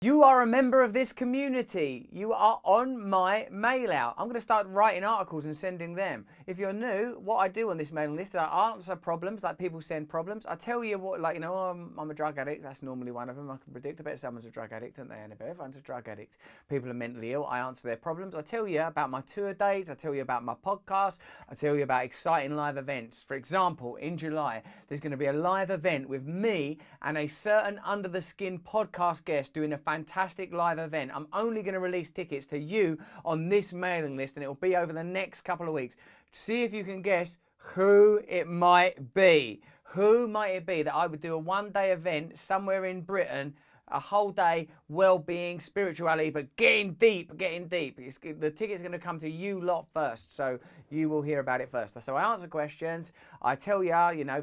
You are a member of this community. You are on my mail out. I'm going to start writing articles and sending them. If you're new, what I do on this mailing list is I answer problems, like people send problems. I tell you what, like, I'm a drug addict. That's normally one of them. I can predict. I bet someone's a drug addict, don't they, Annabelle? Everyone's a drug addict. People are mentally ill. I answer their problems. I tell you about my tour dates. I tell you about my podcast. I tell you about exciting live events. For example, in July, there's going to be a live event with me and a certain Under the Skin podcast guest doing a fantastic live event. I'm only going to release tickets to you on this mailing list, and it will be over the next couple of weeks. See if you can guess who it might be. Who might it be that I would do a one-day event somewhere in Britain, a whole day, well-being, spirituality, but getting deep. The ticket's going to come to you lot first, so you will hear about it first. So I answer questions. I tell you,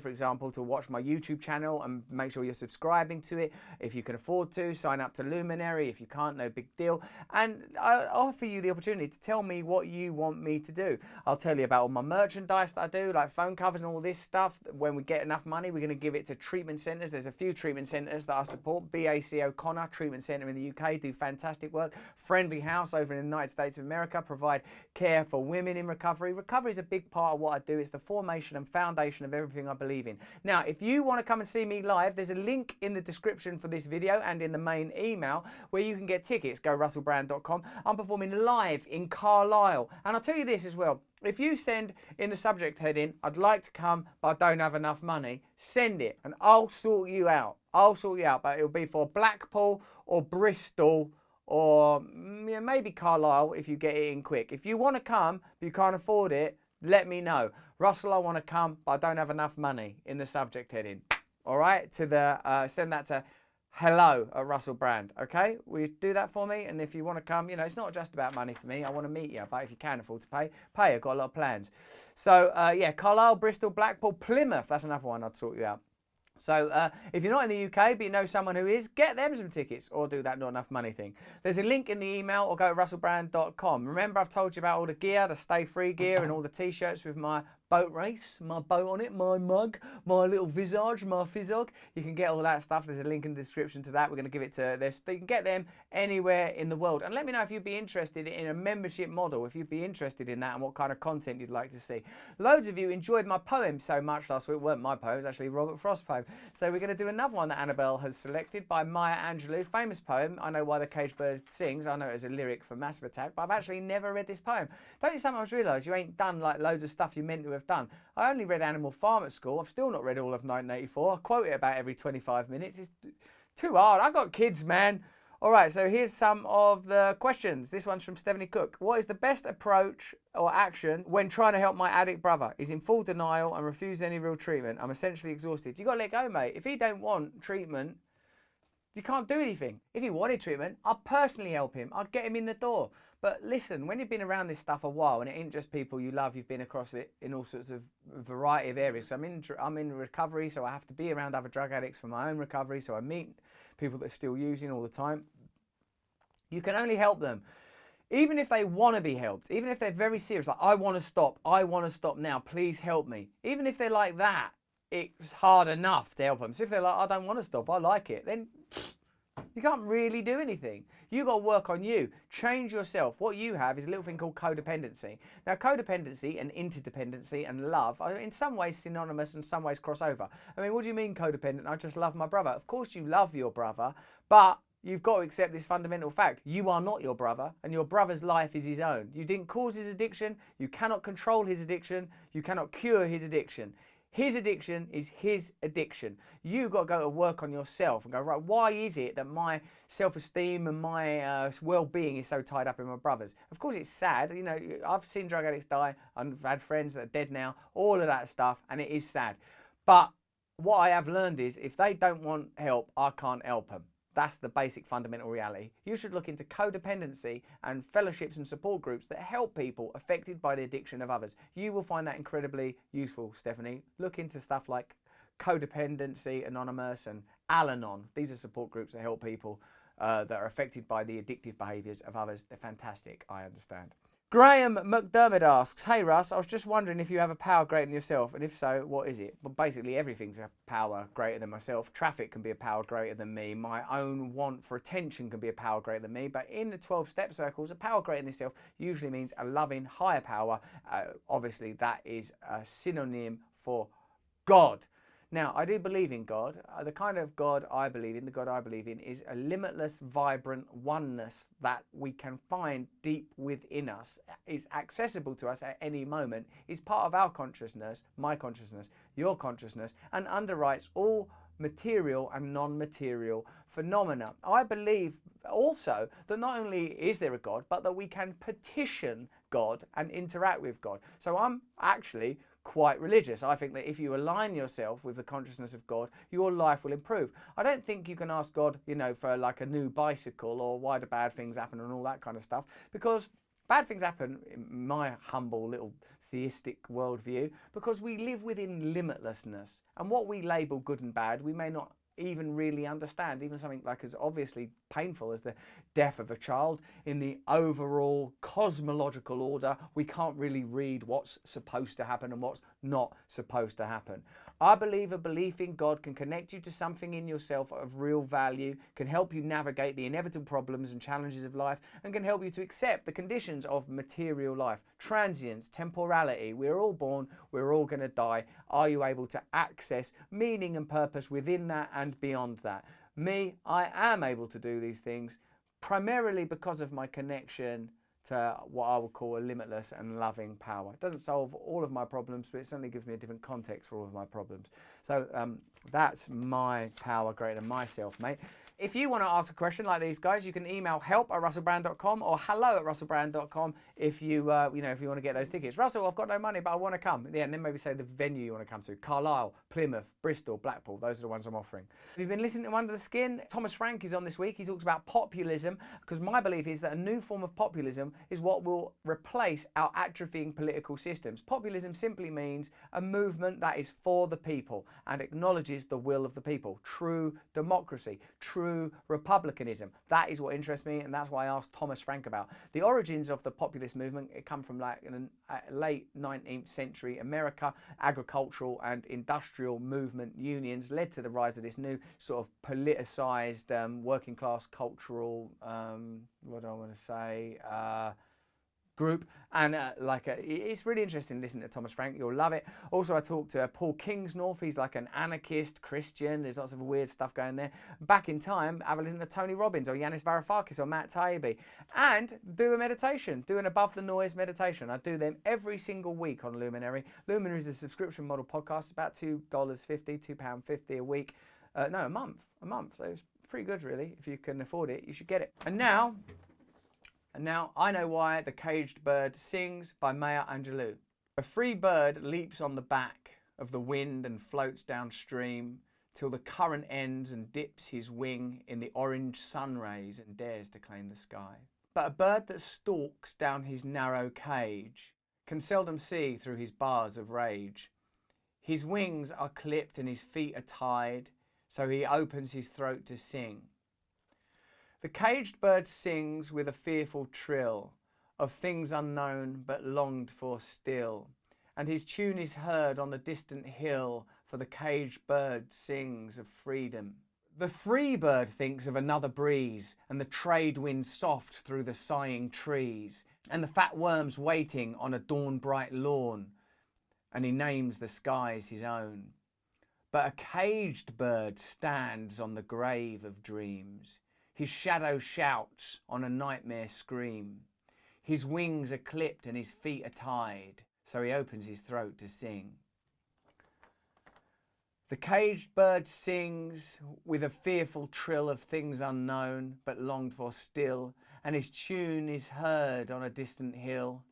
for example, to watch my YouTube channel and make sure you're subscribing to it. If you can afford to, sign up to Luminary. If you can't, no big deal. And I offer you the opportunity to tell me what you want me to do. I'll tell you about all my merchandise that I do, like phone covers and all this stuff. When we get enough money, we're going to give it to treatment centres. There's a few treatment centres that I support. BAC O'Connor Treatment Centre in the UK do fantastic work. Friendly House over in the United States of America provide care for women in recovery. Recovery is a big part of what I do. It's the formation and foundation of everything I believe in. Now, if you want to come and see me live, there's a link in the description for this video and in the main email where you can get tickets. Go russellbrand.com. I'm performing live in Carlisle. And I'll tell you this as well. If you send in the subject heading, I'd like to come, but I don't have enough money, send it and I'll sort you out. But it'll be for Blackpool or Bristol or maybe Carlisle if you get it in quick. If you want to come, but you can't afford it, let me know. Russell, I want to come, but I don't have enough money in the subject heading. All right, send that to hello@russellbrand, okay? Will you do that for me? And if you want to come, it's not just about money for me. I want to meet you, but if you can afford to pay. I've got a lot of plans. So, Carlisle, Bristol, Blackpool, Plymouth, that's another one I'd sort you out. So if you're not in the UK, but you know someone who is, get them some tickets or do that not enough money thing. There's a link in the email or go to russellbrand.com. Remember, I've told you about all the gear, the Stay Free gear and all the T-shirts with my boat race, my boat on it, my mug, my little visage, my fizzog. You can get all that stuff. There's a link in the description to that. We're going to give it to this. You can get them anywhere in the world. And let me know if you'd be interested in a membership model, if you'd be interested in that and what kind of content you'd like to see. Loads of you enjoyed my poem so much last week. It weren't my poem, it was actually Robert Frost's poem. So we're going to do another one that Annabelle has selected by Maya Angelou. Famous poem, I Know Why the Caged Bird Sings. I know it was a lyric for Massive Attack, but I've actually never read this poem. Don't you sometimes realise you ain't done like loads of stuff you meant to have done? I only read Animal Farm at school. I've still not read all of 1984. I quote it about every 25 minutes. It's too hard. I've got kids, man. All right, so here's some of the questions. This one's from Stephanie Cook. What is the best approach or action when trying to help my addict brother? He's in full denial and refuses any real treatment. I'm essentially exhausted. You got to let go, mate. If he don't want treatment, you can't do anything. If he wanted treatment, I'd personally help him. I'd get him in the door. But listen, when you've been around this stuff a while, and it ain't just people you love, you've been across it in all sorts of variety of areas. So I'm in recovery, so I have to be around other drug addicts for my own recovery. So I meet people that are still using all the time. You can only help them. Even if they want to be helped, even if they're very serious, like, I want to stop now, please help me. Even if they're like that, it's hard enough to help them. So if they're like, I don't want to stop, I like it, then you can't really do anything. You've got to work on you. Change yourself. What you have is a little thing called codependency. Now, codependency and interdependency and love are in some ways synonymous and some ways cross over. I mean, what do you mean codependent? I just love my brother. Of course you love your brother, but you've got to accept this fundamental fact. You are not your brother, and your brother's life is his own. You didn't cause his addiction. You cannot control his addiction. You cannot cure his addiction. His addiction is his addiction. You've got to go to work on yourself and go, right, why is it that my self-esteem and my well-being is so tied up in my brother's? Of course, it's sad. I've seen drug addicts die. I've had friends that are dead now, all of that stuff, and it is sad. But what I have learned is if they don't want help, I can't help them. That's the basic fundamental reality. You should look into codependency and fellowships and support groups that help people affected by the addiction of others. You will find that incredibly useful, Stephanie. Look into stuff like Codependency Anonymous and Al-Anon. These are support groups that help people that are affected by the addictive behaviours of others. They're fantastic, I understand. Graham McDermott asks, hey Russ, I was just wondering if you have a power greater than yourself, and if so, what is it? Well, basically everything's a power greater than myself. Traffic can be a power greater than me. My own want for attention can be a power greater than me. But in the 12-step circles, a power greater than yourself usually means a loving higher power. Obviously, that is a synonym for God. Now, I do believe in God. The kind of God I believe in, the God I believe in, is a limitless, vibrant oneness that we can find deep within us, is accessible to us at any moment, is part of our consciousness, my consciousness, your consciousness, and underwrites all material and non-material phenomena. I believe also that not only is there a God, but that we can petition God and interact with God. So I'm actually quite religious. I think that if you align yourself with the consciousness of God, your life will improve. I don't think you can ask God, you know, for like a new bicycle or why do bad things happen and all that kind of stuff, because bad things happen, in my humble little theistic worldview, because we live within limitlessness. And what we label good and bad, we may not even really understand. Even something like as obviously painful as the death of a child, in the overall cosmological order, we can't really read what's supposed to happen and what's not supposed to happen. I believe a belief in God can connect you to something in yourself of real value, can help you navigate the inevitable problems and challenges of life, and can help you to accept the conditions of material life, transience, temporality. We're all born, we're all going to die. Are you able to access meaning and purpose within that and beyond that? Me, I am able to do these things primarily because of my connection to what I would call a limitless and loving power. It doesn't solve all of my problems, but it certainly gives me a different context for all of my problems. So that's my power greater than myself, mate. If you want to ask a question like these guys, you can email help@russellbrand.com or hello@russellbrand.com if you if you want to get those tickets. Russell, I've got no money, but I want to come. Yeah, and then maybe say the venue you want to come to. Carlisle, Plymouth, Bristol, Blackpool. Those are the ones I'm offering. If you've been listening to Under the Skin, Thomas Frank is on this week. He talks about populism, because my belief is that a new form of populism is what will replace our atrophying political systems. Populism simply means a movement that is for the people and acknowledges the will of the people. True democracy, true republicanism. That is what interests me, and that's why I asked Thomas Frank about. The origins of the populist movement, it come from like in late 19th century America. Agricultural and industrial movement unions led to the rise of this new sort of politicized working class cultural, what do I want to say, group, and it's really interesting listening to Thomas Frank. You'll love it. Also, I talked to Paul Kingsnorth. He's like an anarchist Christian. There's lots of weird stuff going there. Back in time, have a listen to Tony Robbins or Yanis Varoufakis or Matt Taibbi, and do a meditation, do an above the noise meditation. I do them every single week on Luminary. Luminary is a subscription model podcast, about $2.50, £2.50 a week. No, a month. So it's pretty good, really. If you can afford it, you should get it. And now I Know Why the Caged Bird Sings by Maya Angelou. A free bird leaps on the back of the wind and floats downstream till the current ends and dips his wing in the orange sun rays and dares to claim the sky. But a bird that stalks down his narrow cage can seldom see through his bars of rage. His wings are clipped and his feet are tied, so he opens his throat to sing. The caged bird sings with a fearful trill of things unknown but longed for still, and his tune is heard on the distant hill, for the caged bird sings of freedom. The free bird thinks of another breeze, and the trade wind soft through the sighing trees, and the fat worms waiting on a dawn-bright lawn, and he names the skies his own. But a caged bird stands on the grave of dreams. His shadow shouts on a nightmare scream. His wings are clipped and his feet are tied, so he opens his throat to sing. The caged bird sings with a fearful trill of things unknown but longed for still, and his tune is heard on a distant hill,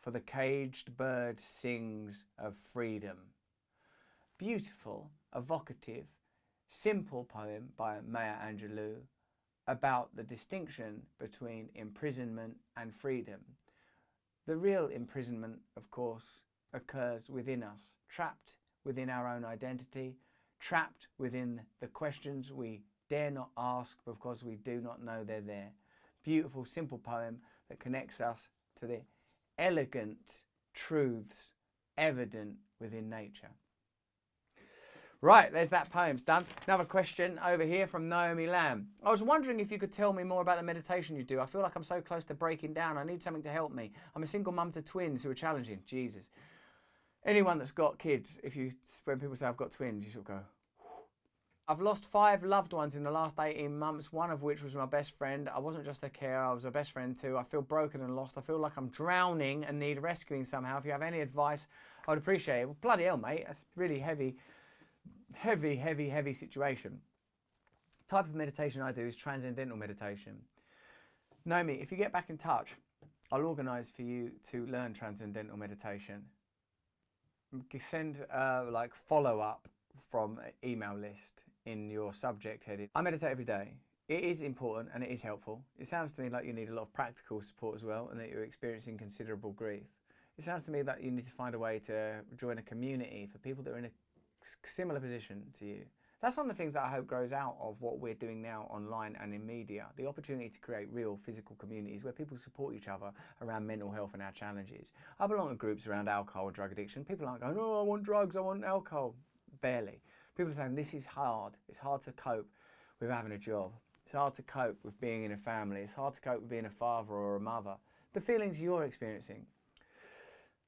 for the caged bird sings of freedom. Beautiful, evocative, simple poem by Maya Angelou about the distinction between imprisonment and freedom. The real imprisonment, of course, occurs within us, trapped within our own identity, trapped within the questions we dare not ask because we do not know they're there. Beautiful, simple poem that connects us to the elegant truths evident within nature. Right, there's that poem's done. Another question over here from Naomi Lamb. I was wondering if you could tell me more about the meditation you do. I feel like I'm so close to breaking down. I need something to help me. I'm a single mum to twins who are challenging. Jesus. Anyone that's got kids, when people say I've got twins, you sort of go, I've lost 5 loved ones in the last 18 months, one of which was my best friend. I wasn't just a carer, I was a best friend too. I feel broken and lost. I feel like I'm drowning and need rescuing somehow. If you have any advice, I would appreciate it. Well, bloody hell, mate. That's really heavy situation. The type of meditation I do is transcendental meditation. Naomi, if you get back in touch, I'll organise for you to learn transcendental meditation. Send like follow-up from an email list in your subject headed. I meditate every day. It is important and it is helpful. It sounds to me like you need a lot of practical support as well, and that you're experiencing considerable grief. It sounds to me that you need to find a way to join a community for people that are in a similar position to you. That's one of the things that I hope grows out of what we're doing now online and in media, the opportunity to create real physical communities where people support each other around mental health and our challenges. I belong to groups around alcohol and drug addiction. People aren't going, oh, I want drugs, I want alcohol. Barely. People are saying this is hard. It's hard to cope with having a job. It's hard to cope with being in a family. It's hard to cope with being a father or a mother. The feelings you're experiencing.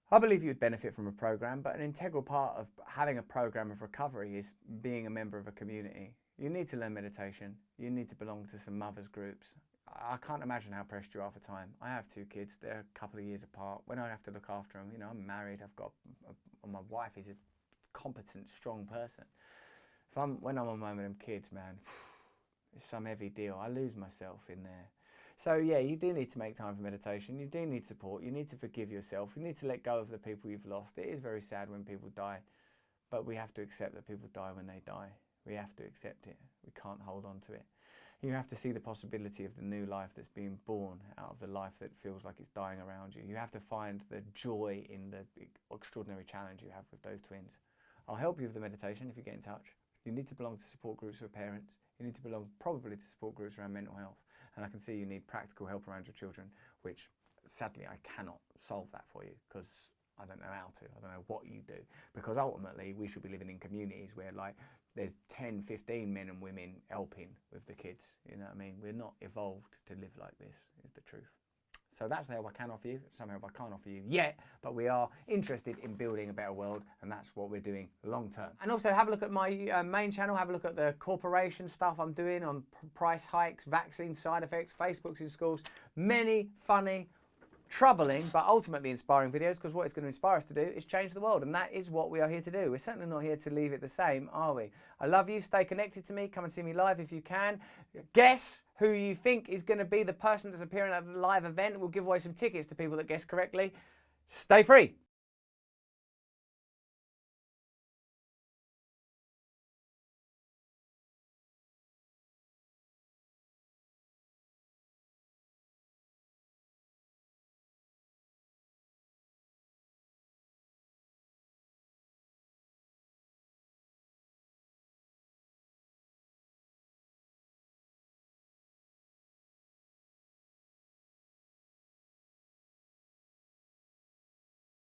I believe you'd benefit from a program, but an integral part of having a program of recovery is being a member of a community. You need to learn meditation. You need to belong to some mothers groups. I can't imagine how pressed you are for time. I have 2 kids. They're a couple of years apart. When I have to look after them, you know, I'm married. My wife is a competent, strong person. When I'm on my own with them kids, man, it's some heavy deal. I lose myself in there. So yeah, you do need to make time for meditation. You do need support. You need to forgive yourself. You need to let go of the people you've lost. It is very sad when people die, but we have to accept that people die when they die. We have to accept it. We can't hold on to it. You have to see the possibility of the new life that's being born out of the life that feels like it's dying around you. You have to find the joy in the extraordinary challenge you have with those twins. I'll help you with the meditation if you get in touch. You need to belong to support groups for parents. You need to belong probably to support groups around mental health. And I can see you need practical help around your children, which sadly I cannot solve that for you because I don't know how to. I don't know what you do. Because ultimately we should be living in communities where like there's 10, 15 men and women helping with the kids. You know what I mean? We're not evolved to live like this, is the truth. So that's the help I can offer you. Some help I can't offer you yet, but we are interested in building a better world, and that's what we're doing long term. And also have a look at my main channel, have a look at the corporation stuff I'm doing on price hikes, vaccine side effects, Facebooks in schools, many funny, troubling, but ultimately inspiring videos, because what it's going to inspire us to do is change the world, and that is what we are here to do. We're certainly not here to leave it the same, are we? I love you. Stay connected to me. Come and see me live if you can. Guess who you think is going to be the person that's appearing at the live event. We'll give away some tickets to people that guess correctly. Stay free.